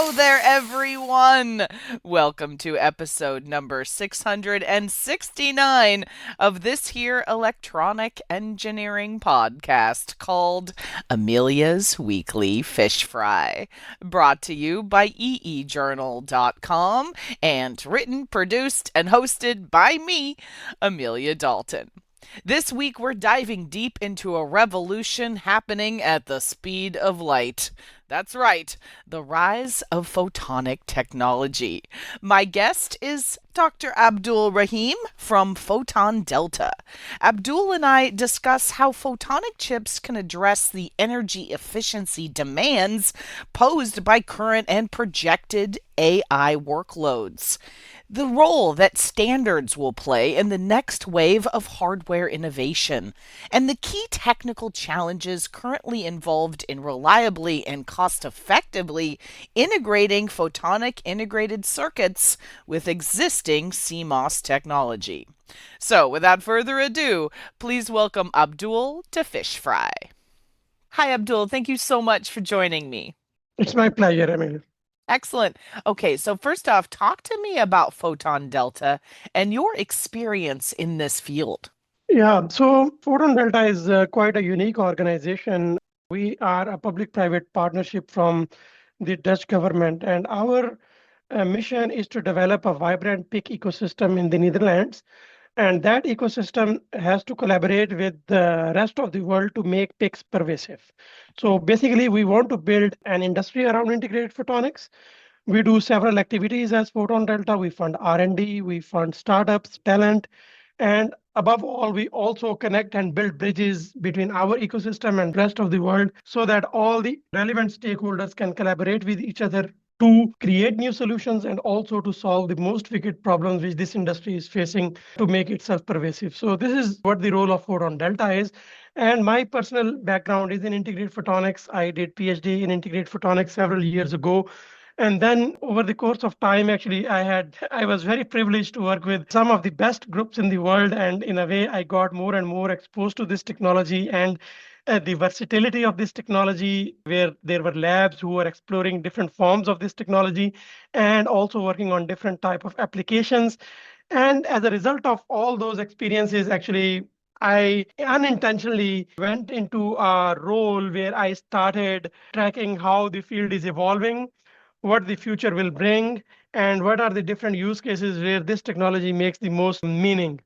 Hello there, everyone. Welcome to episode number 669 of this here electronic engineering podcast called Amelia's Weekly Fish Fry, brought to you by eejournal.com and written, produced, and hosted by me, Amelia Dalton. This week, we're diving deep into a revolution happening at the speed of light. That's right, the rise of photonic technology. My guest is Dr. Abdul Rahim from PhotonDelta. Abdul and I discuss how photonic chips can address the energy efficiency demands posed by current and projected AI workloads, the role that standards will play in the next wave of hardware innovation, and the key technical challenges currently involved in reliably and cost effectively integrating photonic integrated circuits with existing CMOS technology. So, without further ado, please welcome Abdul to Fish Fry. Hi, Abdul. Thank you so much for joining me. It's my pleasure, Emily. Excellent. Okay, so first off, talk to me about Photon Delta and your experience in this field. Yeah, so PhotonDelta is quite a unique organization. We are a public-private partnership from the Dutch government, and our mission is to develop a vibrant PIC ecosystem in the Netherlands. And that ecosystem has to collaborate with the rest of the world to make PICs pervasive. So basically, we want to build an industry around integrated photonics. We do several activities as Photon Delta. We fund R&D, we fund startups, talent, and above all, we also connect and build bridges between our ecosystem and rest of the world so that all the relevant stakeholders can collaborate with each other to create new solutions and also to solve the most wicked problems which this industry is facing to make itself pervasive. So this is what the role of Photon Delta is. And my personal background is in integrated photonics. I did PhD in integrated photonics several years ago. And then over the course of time, actually, I was very privileged to work with some of the best groups in the world. And in a way, I got more and more exposed to this technology and the versatility of this technology, where there were labs who were exploring different forms of this technology and also working on different type of applications. And as a result of all those experiences, actually, I unintentionally went into a role where I started tracking how the field is evolving, what the future will bring, and what are the different use cases where this technology makes the most meaning.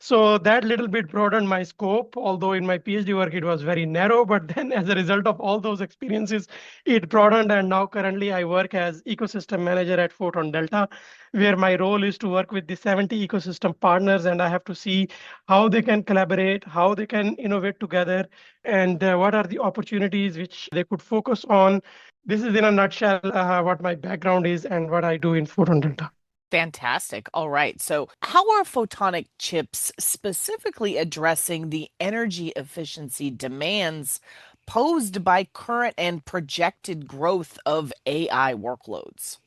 So that little bit broadened my scope, although in my PhD work it was very narrow, but then as a result of all those experiences, it broadened. And now currently I work as ecosystem manager at Photon Delta, where my role is to work with the 70 ecosystem partners, and I have to see how they can collaborate, how they can innovate together, and what are the opportunities which they could focus on. This is in a nutshell what my background is and what I do in Photon Delta. Fantastic. All right. So, how are photonic chips specifically addressing the energy efficiency demands posed by current and projected growth of AI workloads?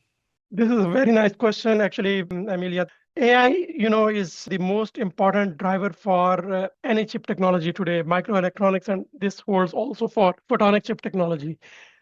This is a very nice question, actually, Amelia. AI, is the most important driver for any chip technology today, microelectronics, and this holds also for photonic chip technology.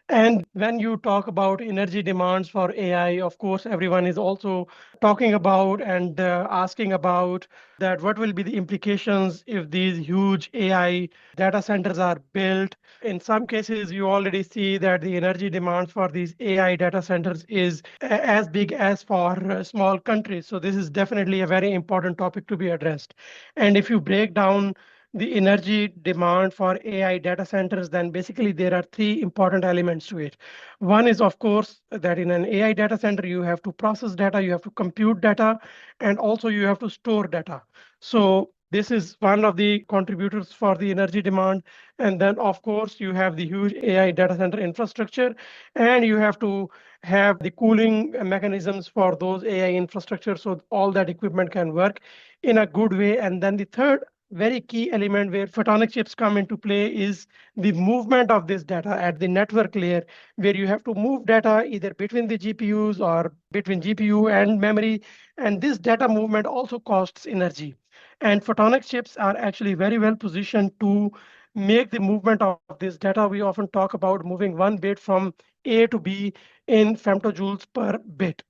And when you talk about energy demands for AI, of course, everyone is also talking about and asking about that what will be the implications if these huge AI data centers are built. In some cases, you already see that the energy demands for these AI data centers is as big as for small countries. So this is definitely a very important topic to be addressed. And if you break down the energy demand for AI data centers, then basically there are three important elements to it. One is, of course, that in an AI data center, you have to process data, you have to compute data, and also you have to store data. So this is one of the contributors for the energy demand. And then, of course, you have the huge AI data center infrastructure, and you have to have the cooling mechanisms for those AI infrastructure so all that equipment can work in a good way. And then the third very key element where photonic chips come into play is the movement of this data at the network layer, where you have to move data either between the GPUs or between GPU and memory. And this data movement also costs energy. And photonic chips are actually very well positioned to make the movement of this data. We often talk about moving one bit from A to B in femtojoules per bit.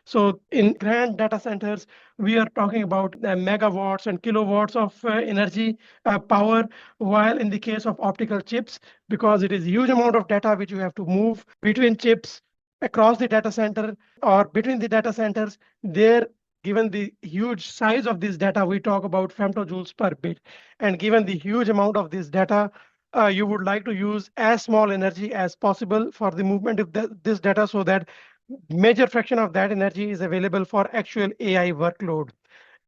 So in grand data centers, we are talking about megawatts and kilowatts of energy power, while in the case of optical chips, because it is a huge amount of data which you have to move between chips across the data center or between the data centers, there, given the huge size of this data, we talk about femtojoules per bit. And given the huge amount of this data, you would like to use as small energy as possible for the movement of this data so that major fraction of that energy is available for actual AI workload.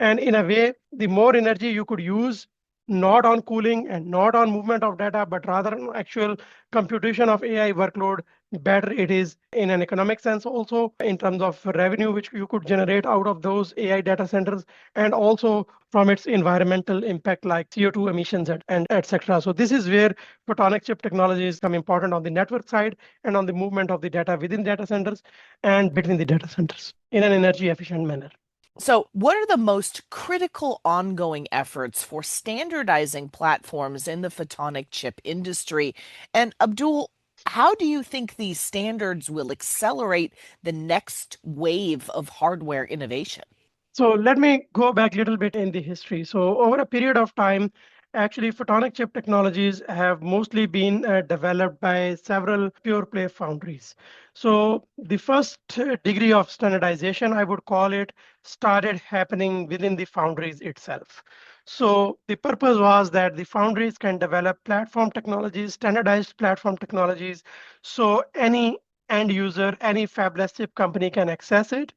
And in a way, the more energy you could use, not on cooling and not on movement of data, but rather on actual computation of AI workload, better it is in an economic sense, also in terms of revenue, which you could generate out of those AI data centers, and also from its environmental impact like CO2 emissions and etc. So this is where photonic chip technologies come important on the network side and on the movement of the data within data centers and between the data centers in an energy efficient manner. So, what are the most critical ongoing efforts for standardizing platforms in the photonic chip industry? And Abdul, how do you think these standards will accelerate the next wave of hardware innovation? So let me go back a little bit in the history. So over a period of time, actually photonic chip technologies have mostly been developed by several pure play foundries. So the first degree of standardization, I would call it, started happening within the foundries itself. So the purpose was that the foundries can develop platform technologies, standardized platform technologies, so any end user, any fabless chip company can access it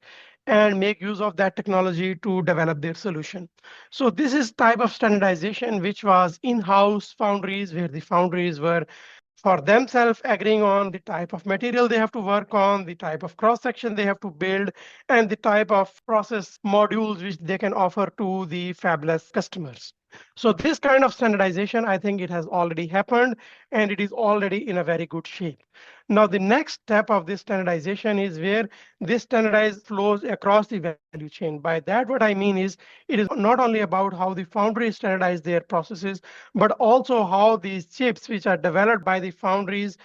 and make use of that technology to develop their solution. So this is type of standardization which was in-house foundries, where the foundries were for themselves agreeing on the type of material they have to work on, the type of cross section they have to build, and the type of process modules which they can offer to the fabless customers. So this kind of standardization, I think it has already happened and it is already in a very good shape. Now, the next step of this standardization is where this standardized flows across the value chain. By that, what I mean is it is not only about how the foundries standardize their processes, but also how these chips, which are developed by the foundries,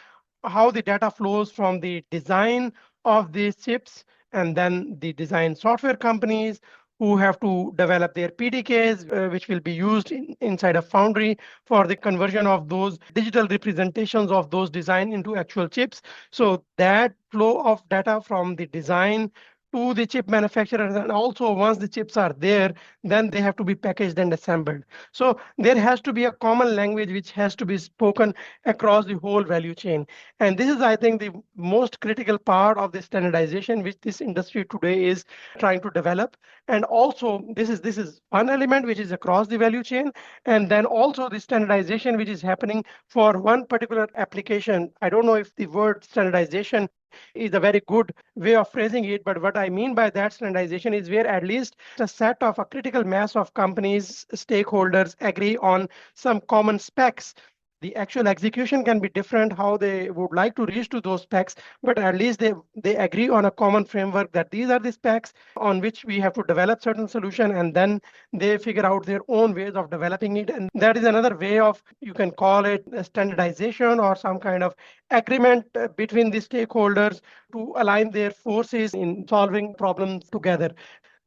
how the data flows from the design of these chips and then the design software companies who have to develop their PDKs, which will be used inside a foundry for the conversion of those digital representations of those design into actual chips. So that flow of data from the design to the chip manufacturers, and also once the chips are there, then they have to be packaged and assembled. So there has to be a common language which has to be spoken across the whole value chain. And this is, I think, the most critical part of the standardization which this industry today is trying to develop. And also this is one element which is across the value chain, and then also the standardization which is happening for one particular application. I don't know if the word standardization is a very good way of phrasing it, but what I mean by that standardization is where at least a set of a critical mass of companies, stakeholders agree on some common specs. The actual execution can be different how they would like to reach to those specs, but at least they agree on a common framework that these are the specs on which we have to develop certain solution, and then they figure out their own ways of developing it. And that is another way of, you can call it a standardization or some kind of agreement between the stakeholders to align their forces in solving problems together.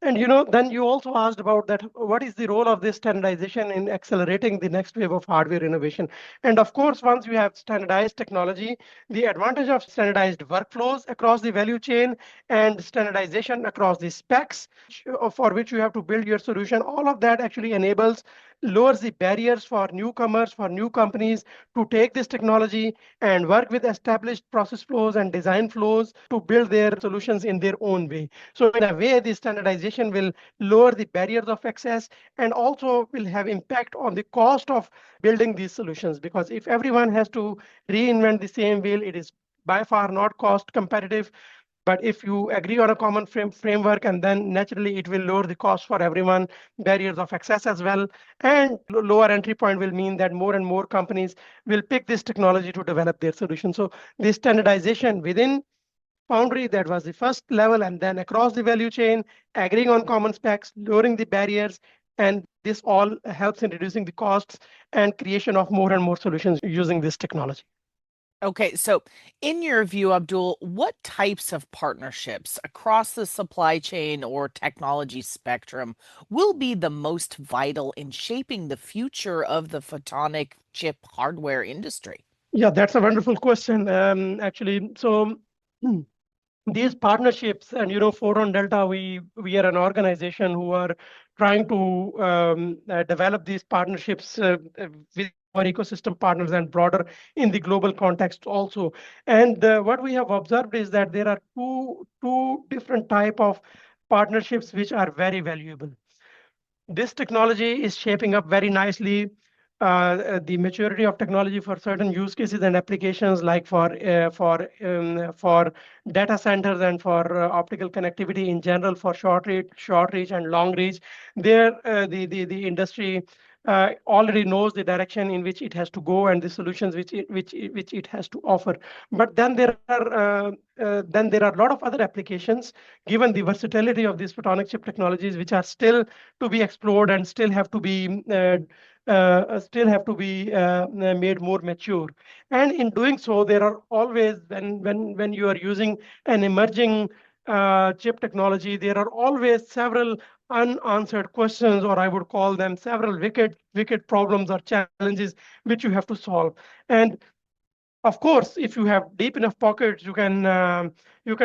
And then you also asked about that, what is the role of this standardization in accelerating the next wave of hardware innovation? And of course, once you have standardized technology, the advantage of standardized workflows across the value chain and standardization across the specs for which you have to build your solution, all of that actually lowers the barriers for newcomers, for new companies to take this technology and work with established process flows and design flows to build their solutions in their own way. So in a way, this standardization will lower the barriers of access and also will have impact on the cost of building these solutions, because if everyone has to reinvent the same wheel, it is by far not cost competitive. But if you agree on a common framework, and then naturally it will lower the cost for everyone, barriers of access as well. And lower entry point will mean that more and more companies will pick this technology to develop their solution. So this standardization within Foundry, that was the first level, and then across the value chain, agreeing on common specs, lowering the barriers, and this all helps in reducing the costs and creation of more and more solutions using this technology. Okay, so in your view, Abdul, what types of partnerships across the supply chain or technology spectrum will be the most vital in shaping the future of the photonic chip hardware industry? Yeah, that's a wonderful question. Actually, so these partnerships, and PhotonDelta, we are an organization who are trying to develop these partnerships with our ecosystem partners and broader in the global context also. And what we have observed is that there are two different type of partnerships which are very valuable. This technology is shaping up very nicely. The maturity of technology for certain use cases and applications, like for data centers and for optical connectivity in general, for short reach and long reach, there the industry already knows the direction in which it has to go and the solutions which it has to offer. But then there are a lot of other applications, given the versatility of these photonic chip technologies, which are still to be explored and still have to be made more mature. And in doing so, there are always, when you are using an emerging chip technology, there are always several unanswered questions, or I would call them several wicked problems or challenges which you have to solve. And of course, if you have deep enough pockets, you can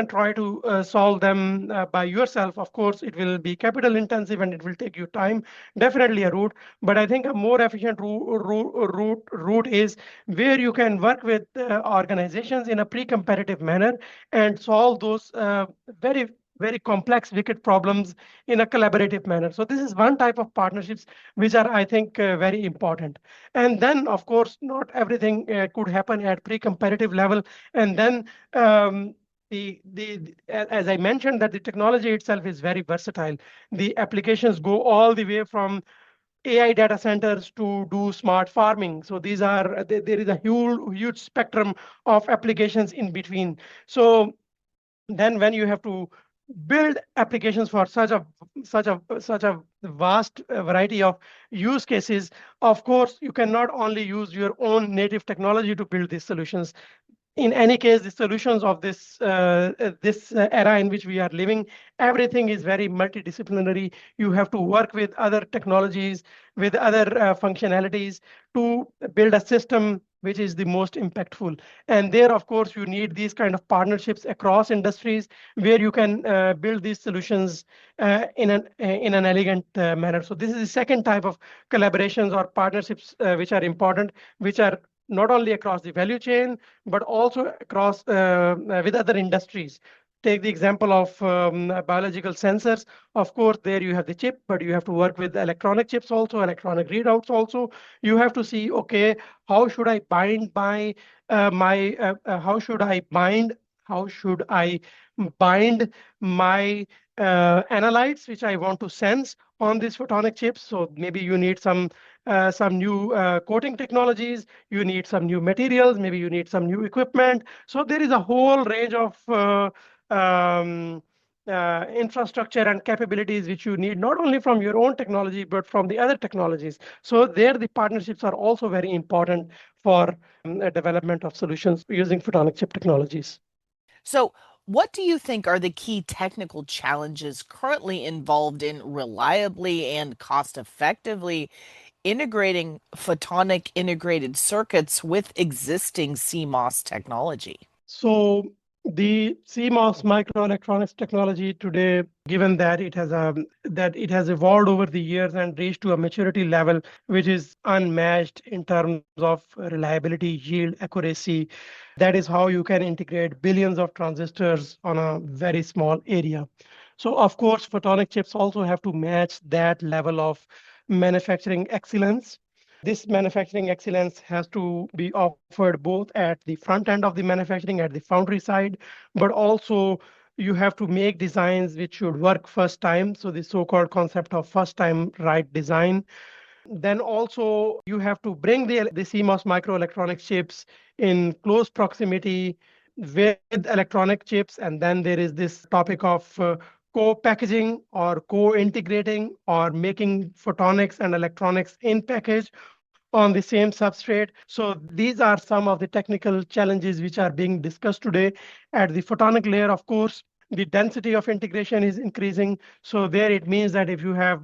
try to solve them by yourself. Of course, it will be capital intensive and it will take you time. Definitely a route, but I think a more efficient route is where you can work with organizations in a pre-competitive manner and solve those very complex wicked problems in a collaborative manner. So this is one type of partnerships which are, I think, very important. And then, of course, not everything could happen at pre-competitive level. And then, as I mentioned, that the technology itself is very versatile. The applications go all the way from AI data centers to do smart farming. So there is a huge spectrum of applications in between. So then when you have to build applications for such a vast variety of use cases, of course you cannot only use your own native technology to build these solutions. In any case, the solutions of this era in which we are living, everything is very multidisciplinary. You have to work with other technologies, with other functionalities to build a system which is the most impactful. And there, of course, you need these kind of partnerships across industries where you can build these solutions in an elegant manner. So this is the second type of collaborations or partnerships which are important, which are not only across the value chain, but also across with other industries. Take the example of biological sensors. Of course, there you have the chip, but you have to work with electronic chips also, electronic readouts also. You have to see, okay, how should I bind my how should I bind my analytes, which I want to sense on these photonic chips. So maybe you need some new coating technologies, you need some new materials, maybe you need some new equipment. So there is a whole range of um, infrastructure and capabilities which you need not only from your own technology but from the other technologies. So there the partnerships are also very important for development of solutions using photonic chip technologies. So, what do you think are the key technical challenges currently involved in reliably and cost effectively integrating photonic integrated circuits with existing CMOS technology? So the CMOS microelectronics technology today, given that it has evolved over the years and reached to a maturity level which is unmatched in terms of reliability, yield, accuracy, that is how you can integrate billions of transistors on a very small area. So of course, photonic chips also have to match that level of manufacturing excellence. This manufacturing excellence has to be offered both at the front end of the manufacturing, at the foundry side, but also you have to make designs which should work first time. So the so-called concept of first time right design. Then also you have to bring the CMOS microelectronic chips in close proximity with electronic chips. And then there is this topic of co-packaging or co-integrating or making photonics and electronics in package, on the same substrate. So these are some of the technical challenges which are being discussed today. At the photonic layer, of course, the density of integration is increasing. So there it means that if you have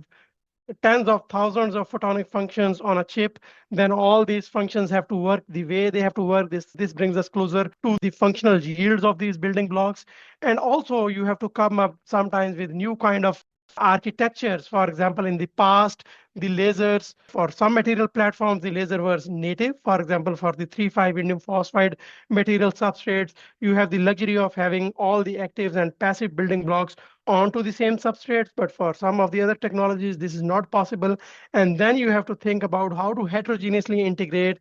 tens of thousands of photonic functions on a chip, then all these functions have to work the way they have to work. This brings us closer to the functional yields of these building blocks. And also you have to come up sometimes with new kind of architectures. For example, in the past, the lasers for some material platforms, the laser was native. For example, for the 3,5 indium phosphide material substrates, you have the luxury of having all the actives and passive building blocks onto the same substrates. But for some of the other technologies, this is not possible. And then you have to think about how to heterogeneously integrate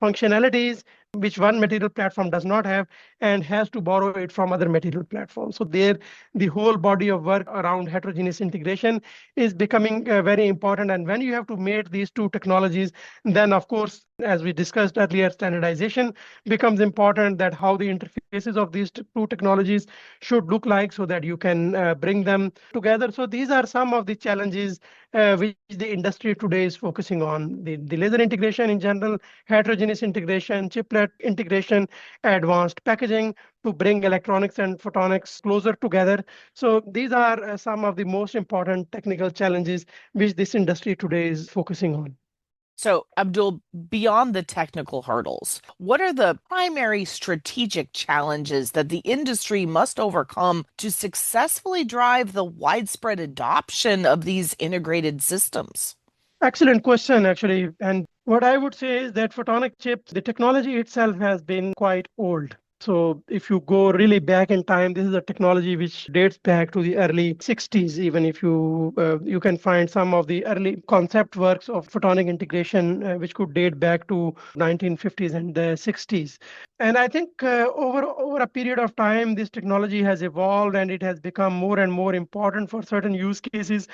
functionalities which one material platform does not have and has to borrow it from other material platforms. So there, the whole body of work around heterogeneous integration is becoming very important. And when you have to mate these two technologies, then of course, as we discussed earlier, standardization becomes important, that how the interfaces of these two technologies should look like so that you can bring them together. So these are some of the challenges which the industry today is focusing on. The laser integration in general, heterogeneous integration, chiplet integration, advanced packaging to bring electronics and photonics closer together. So these are some of the most important technical challenges which this industry today is focusing on. So, Abdul, beyond the technical hurdles, what are the primary strategic challenges that the industry must overcome to successfully drive the widespread adoption of these integrated systems? Excellent question, actually. And what I would say is that photonic chips, the technology itself has been quite old. So if you go really back in time, this is a technology which dates back to the early 60s. Even if you can find some of the early concept works of photonic integration, which could date back to 1950s and 60s. And I think over a period of time, this technology has evolved and it has become more and more important for certain use cases,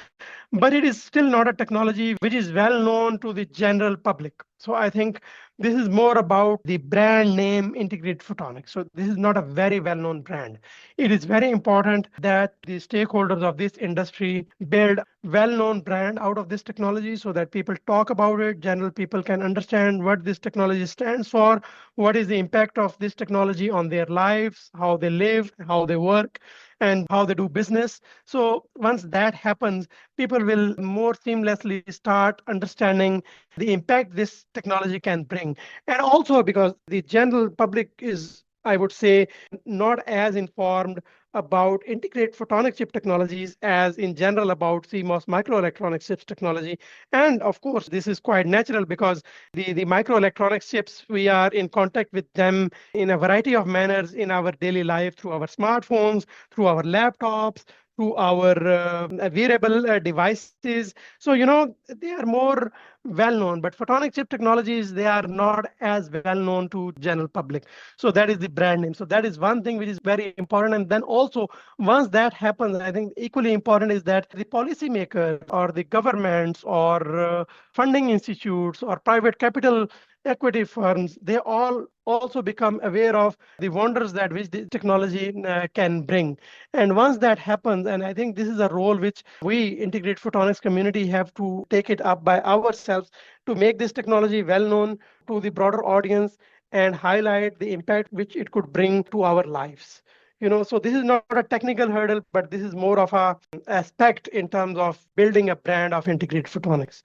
but it is still not a technology which is well known to the general public. So I think this is more about the brand name Integrated Photonics. So this is not a very well known brand. It is very important that the stakeholders of this industry build well known brand out of this technology so that people talk about it, general people can understand what this technology stands for, what is the impact of this technology on their lives, how they live, how they work, and how they do business. So once that happens, people will more seamlessly start understanding the impact this technology can bring. And also because the general public is, I would say, not as informed about integrated photonic chip technologies as in general about CMOS microelectronic chips technology. And of course, this is quite natural because the microelectronics chips, we are in contact with them in a variety of manners in our daily life through our smartphones, through our laptops, through our wearable devices. So, they are more well known, but photonic chip technologies, they are not as well known to general public. So that is the brand name. So that is one thing which is very important. And then also, once that happens, I think equally important is that the policymakers or the governments or funding institutes or private capital equity firms, they all also become aware of the wonders that which the technology can bring. And once that happens, and I think this is a role which we integrate photonics community have to take it up by ourselves to make this technology well known to the broader audience and highlight the impact which it could bring to our lives. So this is not a technical hurdle, but this is more of a aspect in terms of building a brand of integrated photonics.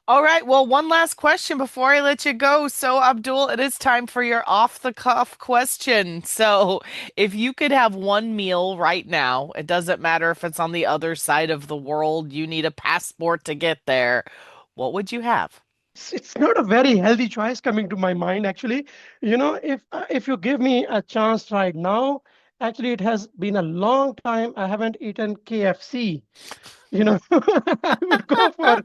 All right. Well, one last question before I let you go. So, Abdul, it is time for your off the cuff question. So, if you could have one meal right now, it doesn't matter if it's on the other side of the world, you need a passport to get there. What would you have? It's not a very healthy choice coming to my mind, actually. If you give me a chance right now, actually, it has been a long time I haven't eaten KFC. I would go for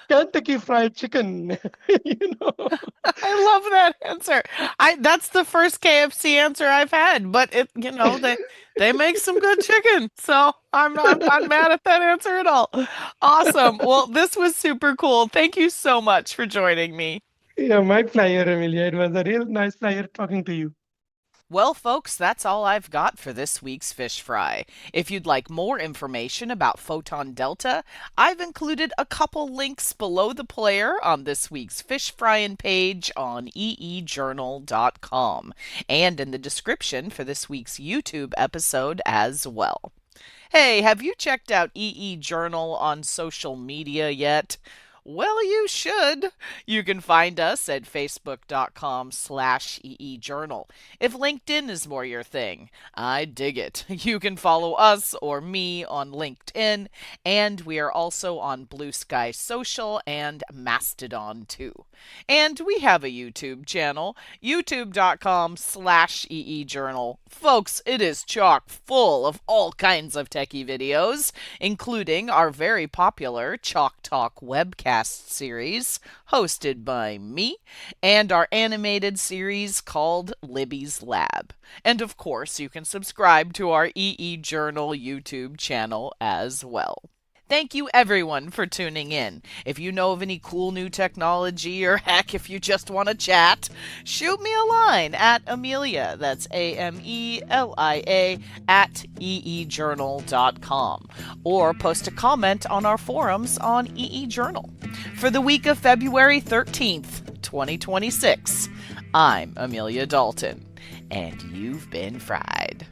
Kentucky Fried Chicken. you know. I love that answer. That's the first KFC answer I've had, but they make some good chicken. So I'm not mad at that answer at all. Awesome. Well, this was super cool. Thank you so much for joining me. Yeah, my pleasure, Amelia. It was a real nice pleasure talking to you. Well, folks, that's all I've got for this week's Fish Fry. If you'd like more information about PhotonDelta, I've included a couple links below the player on this week's Fish Frying page on eejournal.com and in the description for this week's YouTube episode as well. Hey, have you checked out EE Journal on social media yet? Well, you should. You can find us at facebook.com/eejournal. If LinkedIn is more your thing, I dig it. You can follow us or me on LinkedIn, and we are also on Blue Sky Social and Mastodon too. And we have a YouTube channel, youtube.com/eejournal. Folks, it is chock full of all kinds of techie videos, including our very popular Chalk Talk webcast series hosted by me and our animated series called Libby's Lab. And of course, you can subscribe to our EE Journal YouTube channel as well. Thank you everyone for tuning in. If you know of any cool new technology, or heck, if you just want to chat, shoot me a line at Amelia, that's Amelia, at eejournal.com, or post a comment on our forums on EE Journal. For the week of February 13th, 2026, I'm Amelia Dalton, and you've been fried.